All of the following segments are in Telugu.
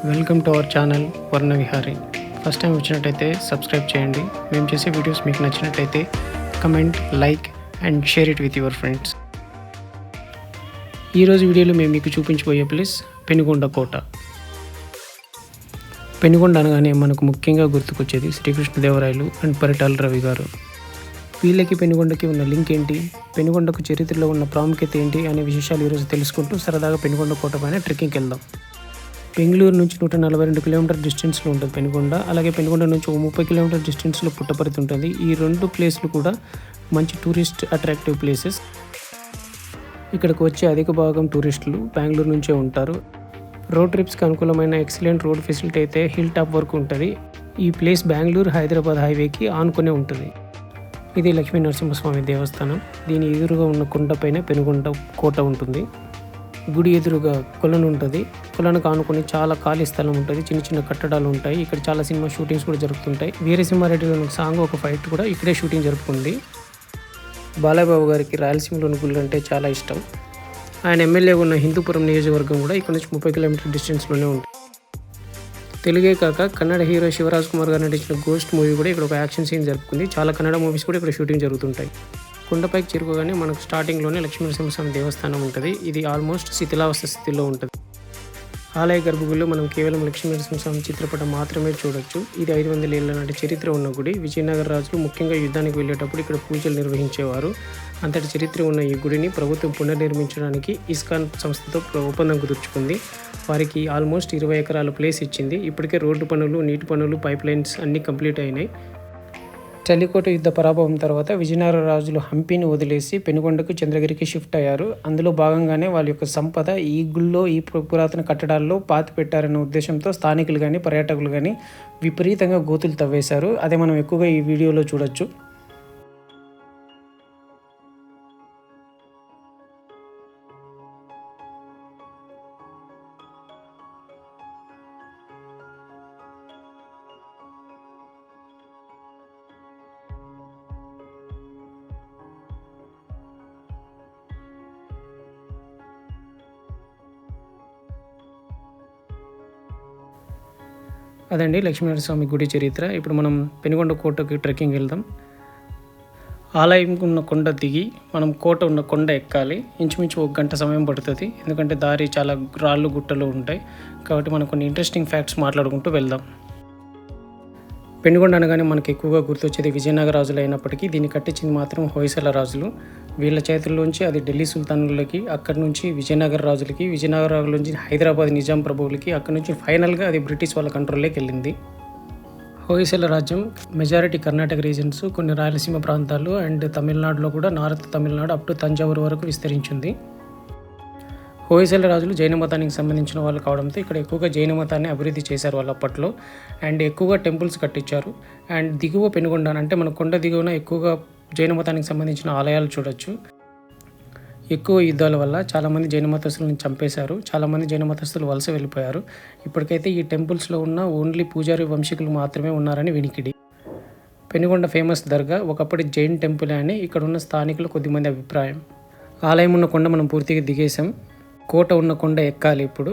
వెల్కమ్ టు అవర్ ఛానల్ వర్ణ విహారీ. ఫస్ట్ టైం వచ్చినట్టయితే సబ్స్క్రైబ్ చేయండి. మేము చేసే వీడియోస్ మీకు నచ్చినట్టయితే comment, like and share it with your friends. ఈరోజు వీడియోలో మేము మీకు చూపించబోయే ప్లేస్ పెనుగొండ కోట. పెనుగొండ అనగానే మనకు ముఖ్యంగా గుర్తుకొచ్చేది శ్రీకృష్ణదేవరాయలు అండ్ పరిటాల రవి గారు. వీళ్ళకి పెనుగొండకి ఉన్న లింక్ ఏంటి, పెనుగొండకు చరిత్రలో ఉన్న ప్రాముఖ్యత ఏంటి అనే విశేషాలు ఈరోజు తెలుసుకుంటూ సరదాగా పెనుగొండ కోట పైన ట్రెక్కింగ్కి వెళ్దాం. బెంగళూరు నుంచి 142 కిలోమీటర్ డిస్టెన్స్లో ఉంటుంది పెనుగొండ. అలాగే పెనుగొండ నుంచి 30 కిలోమీటర్ డిస్టెన్స్లో పుట్టపర్తి ఉంటుంది. ఈ రెండు ప్లేస్లు కూడా మంచి టూరిస్ట్ అట్రాక్టివ్ ప్లేసెస్. ఇక్కడికి వచ్చే అధిక భాగం టూరిస్టులు బెంగళూరు నుంచే ఉంటారు. రోడ్ ట్రిప్స్కి అనుకూలమైన ఎక్సలెంట్ రోడ్ ఫెసిలిటీ అయితే హిల్ టాప్ వరకు ఉంటుంది. ఈ ప్లేస్ బెంగళూరు హైదరాబాద్ హైవేకి ఆనుకునే ఉంటుంది. ఇది లక్ష్మీ నరసింహస్వామి దేవస్థానం. దీని ఎదురుగా ఉన్న కొండపైన పెనుగొండ కోట ఉంటుంది. గుడి ఎదురుగా కొలను ఉంటుంది. కొలను ఆనుకొని చాలా ఖాళీ స్థలం ఉంటుంది. చిన్న చిన్న కట్టడాలు ఉంటాయి. ఇక్కడ చాలా సినిమా షూటింగ్స్ కూడా జరుగుతుంటాయి. వీరసింహారెడ్డి గారి సాంగ్ ఒక ఫైట్ కూడా ఇక్కడే షూటింగ్ జరుగుతుంది. బాలయ్యబాబు గారికి రాయలసీమలోని గుళ్ళు అంటే చాలా ఇష్టం. ఆయన ఎమ్మెల్యే ఉన్న హిందూపురం నియోజకవర్గం కూడా ఇక్కడ నుంచి 30 కిలోమీటర్ డిస్టెన్స్లోనే ఉంటుంది. తెలుగే కాక కన్నడ హీరో శివరాజ్ కుమార్ గారు నటించిన గోస్ట్ మూవీ కూడా ఇక్కడ ఒక యాక్షన్ సీన్ జరుపుకుంది. చాలా కన్నడ మూవీస్ కూడా ఇక్కడ షూటింగ్ జరుగుతుంటాయి. కొండపైకి చేరుకోగానే మనకు స్టార్టింగ్లోనే లక్ష్మీ నరసింహస్వామి దేవస్థానం ఉంటుంది. ఇది ఆల్మోస్ట్ శిథిలావస్థ స్థితిలో ఉంటుంది. ఆలయ గర్భగుడిలో మనం కేవలం లక్ష్మీ నరసింహస్వామి చిత్రపటం మాత్రమే చూడొచ్చు. ఇది 500 ఏళ్ల నాటి చరిత్ర ఉన్న గుడి. విజయనగర రాజులు ముఖ్యంగా యుద్ధానికి వెళ్ళేటప్పుడు ఇక్కడ పూజలు నిర్వహించేవారు. అంతటి చరిత్ర ఉన్న ఈ గుడిని ప్రభుత్వం పునర్నిర్మించడానికి ఇస్కాన్ సంస్థతో ఒప్పందం కుదుర్చుకుంది. వారికి ఆల్మోస్ట్ 20 ఎకరాల ప్లేస్ ఇచ్చింది. ఇప్పటికే రోడ్డు పనులు, నీటి పనులు, పైప్ లైన్స్ అన్నీ కంప్లీట్ అయినాయి. చలికోట యుద్ధ పరాభవం తర్వాత విజయనగర రాజులు హంపీని వదిలేసి పెనుగొండకు, చంద్రగిరికి షిఫ్ట్ అయ్యారు. అందులో భాగంగానే వాళ్ళ యొక్క సంపద ఈ గుళ్ళో, ఈ పురాతన కట్టడాల్లో పాతి పెట్టారనే ఉద్దేశంతో స్థానికులు కానీ, పర్యాటకులు కానీ విపరీతంగా గోతులు తవ్వేశారు. అదే మనం ఎక్కువగా ఈ వీడియోలో చూడొచ్చు. అదండి లక్ష్మీనరస్వామి గుడి చరిత్ర. ఇప్పుడు మనం పెనుగొండ కోటకి ట్రెక్కింగ్ వెళ్దాం. ఆలయం ఉన్న కొండ దిగి మనం కోట ఉన్న కొండ ఎక్కాలి. ఇంచుమించు 1 గంట సమయం పడుతుంది. ఎందుకంటే దారి చాలా రాళ్ళు గుట్టలు ఉంటాయి. కాబట్టి మనం కొన్ని ఇంట్రెస్టింగ్ ఫ్యాక్ట్స్ మాట్లాడుకుంటూ వెళ్దాం. పెనుగొండ అనగానే మనకు ఎక్కువగా గుర్తొచ్చేది విజయనగర రాజులు అయినప్పటికీ దీన్ని కట్టించింది మాత్రం హొయసల రాజులు. వీళ్ళ చేతుల్లోంచి అది ఢిల్లీ సుల్తానులకి, అక్కడి నుంచి విజయనగర రాజులకి, విజయనగర రాజుల నుంచి హైదరాబాద్ నిజాం ప్రభువులకి, అక్కడి నుంచి ఫైనల్గా అది బ్రిటిష్ వాళ్ళ కంట్రోల్లోకి వెళ్ళింది. హొయసల రాజ్యం మెజారిటీ కర్ణాటక రీజన్స్, కొన్ని రాయలసీమ ప్రాంతాలు అండ్ తమిళనాడులో కూడా, north Tamil Nadu up to Thanjavur వరకు విస్తరించింది. హొయసల రాజులు జైన మతానికి సంబంధించిన వాళ్ళు కావడంతో ఇక్కడ ఎక్కువగా జైన మతాన్ని అభివృద్ధి చేశారు వాళ్ళు అప్పట్లో. అండ్ ఎక్కువగా టెంపుల్స్ కట్టించారు. అండ్ దిగువ పెనుగొండ అంటే మన కొండ దిగువన ఎక్కువగా జైన మతానికి సంబంధించిన ఆలయాలు చూడొచ్చు. ఎక్కువ యుద్ధాల వల్ల చాలామంది జైన మతస్థులను చంపేశారు. చాలామంది జైన మతస్థులు వలస వెళ్ళిపోయారు. ఇప్పటికైతే ఈ టెంపుల్స్లో ఉన్న ఓన్లీ పూజారి వంశీకులు మాత్రమే ఉన్నారని వినికిడి. పెనుగొండ ఫేమస్ దర్గా ఒకప్పటి జైన్ టెంపుల్ అని ఇక్కడ ఉన్న స్థానికులు కొద్దిమంది అభిప్రాయం. ఆలయం ఉన్న కొండ మనం పూర్తిగా దిగేశాం. కోట ఉన్న కొండ ఎక్కాలి ఇప్పుడు.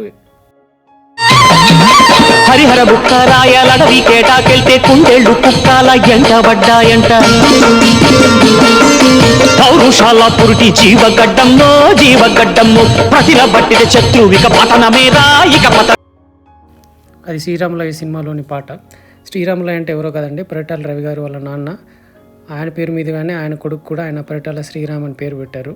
హరిహర బుక్కరాయలడవి కేటాకెళ్తే కుండేళ్ళు కుక్కాల ఎంటబడ్డాయంట. పౌరుషాల పురుటి జీవగడ్డమ్మో ప్రతిల బట్టిన శత్రువిక పతనమేరా ఇక పత. అది శ్రీరాములయ్య సినిమాలోని పాట. శ్రీరాములయ్య అంటే ఎవరో కదండి, పరిటాల రవి గారు వాళ్ళ నాన్న. ఆయన పేరు మీదుగానే ఆయన కొడుకు కూడా ఆయన పరిటాల శ్రీరామ్ అని పేరు పెట్టారు.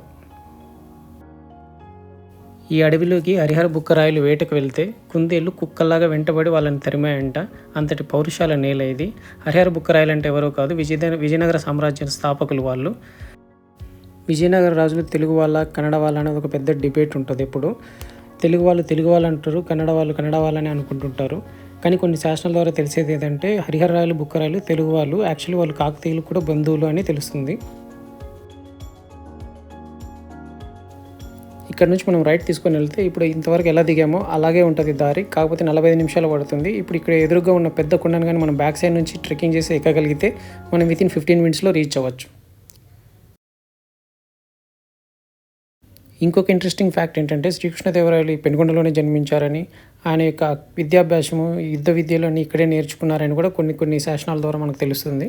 ఈ అడవిలోకి హరిహర బుక్కరాయలు వేటకు వెళ్తే కుందేళ్ళు కుక్కల్లాగా వెంటబడి వాళ్ళని తరిమాయంట. అంతటి పౌరుషాల నేల ఇది. హరిహర బుక్కరాయలు అంటే ఎవరో కాదు, విజయనగర సామ్రాజ్య స్థాపకులు వాళ్ళు. విజయనగర రాజులు తెలుగు వాళ్ళ, కన్నడ వాళ్ళ అనేది ఒక పెద్ద డిబేట్ ఉంటుంది. ఎప్పుడు తెలుగు వాళ్ళు అంటారు, కన్నడ వాళ్ళని అనుకుంటుంటారు. కానీ కొన్ని శాసనాల ద్వారా తెలిసేది ఏంటంటే హరిహర రాయలు, బుక్కరాయలు తెలుగు వాళ్ళు. యాక్చువల్లీ వాళ్ళు కాకతీయులు కూడా బంధువులు అని తెలుస్తుంది. ఇక్కడ నుంచి మనం రైట్ తీసుకొని వెళ్తే ఇప్పుడు ఇంతవరకు ఎలా దిగామో అలాగే ఉంటుంది దారి. కాకపోతే 45 నిమిషాలు పడుతుంది. ఇప్పుడు ఇక్కడ ఎదురుగా ఉన్న పెద్ద కొండను కానీ మనం బ్యాక్ సైడ్ నుంచి ట్రెక్కింగ్ చేసి ఎక్కగలిగితే మనం వితిన్ 15 మినిట్స్లో రీచ్ అవ్వచ్చు. ఇంకొక ఇంట్రెస్టింగ్ ఫ్యాక్ట్ ఏంటంటే శ్రీకృష్ణదేవరాయలు ఈ పెనుగొండలోనే జన్మించారని, ఆయన యొక్క విద్యాభ్యాసము యుద్ధ విద్యలన్నీ ఇక్కడే నేర్చుకున్నారని కూడా కొన్ని శాసనాల ద్వారా మనకు తెలుస్తుంది.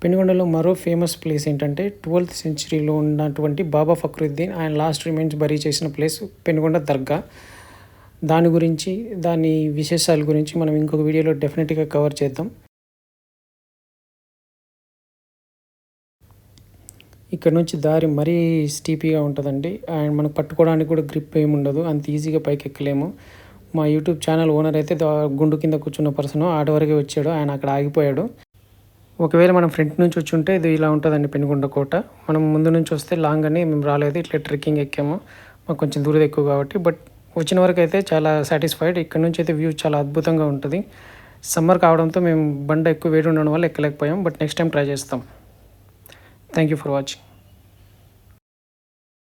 పెనుగొండలో మరో ఫేమస్ ప్లేస్ ఏంటంటే 12th సెంచరీలో ఉన్నటువంటి బాబా ఫక్రుద్దీన్ ఆయన లాస్ట్ రిమైన్స్ బరీ చేసిన ప్లేస్ పెనుగొండ దర్గా. దాని గురించి దాని విశేషాల గురించి మనం ఇంకొక వీడియోలో డెఫినెట్గా కవర్ చేద్దాం. ఇక్కడ నుంచి దారి మరీ స్టీపీగా ఉంటుందండి. అండ్ మనకు పట్టుకోవడానికి కూడా గ్రిప్ ఏమి ఉండదు, అంత ఈజీగా పైకి ఎక్కలేము. మా యూట్యూబ్ ఛానల్ ఓనర్ అయితే గుండు కింద కూర్చున్న పర్సన్ ఆడవరకే వచ్చాడు, ఆయన అక్కడ ఆగిపోయాడు. ఒకవేళ మనం ఫ్రంట్ నుంచి వచ్చి ఉంటే ఇది ఇలా ఉంటుందండి పెనుగొండ కోట. మనం ముందు నుంచి వస్తే లాంగ్ అని మేము రాలేదు, ఇట్లా ట్రెక్కింగ్ ఎక్కాము. మాకు కొంచెం దూరం ఎక్కువ కాబట్టి, బట్ వచ్చిన వరకు అయితే చాలా సాటిస్ఫైడ్. ఇక్కడ నుంచి అయితే వ్యూ చాలా అద్భుతంగా ఉంటుంది. సమ్మర్ కావడంతో మేము బండ ఎక్కువ వేడి ఉండడం వల్ల ఎక్కలేకపోయాం, బట్ నెక్స్ట్ టైం ట్రై చేస్తాం. Thank you for watching.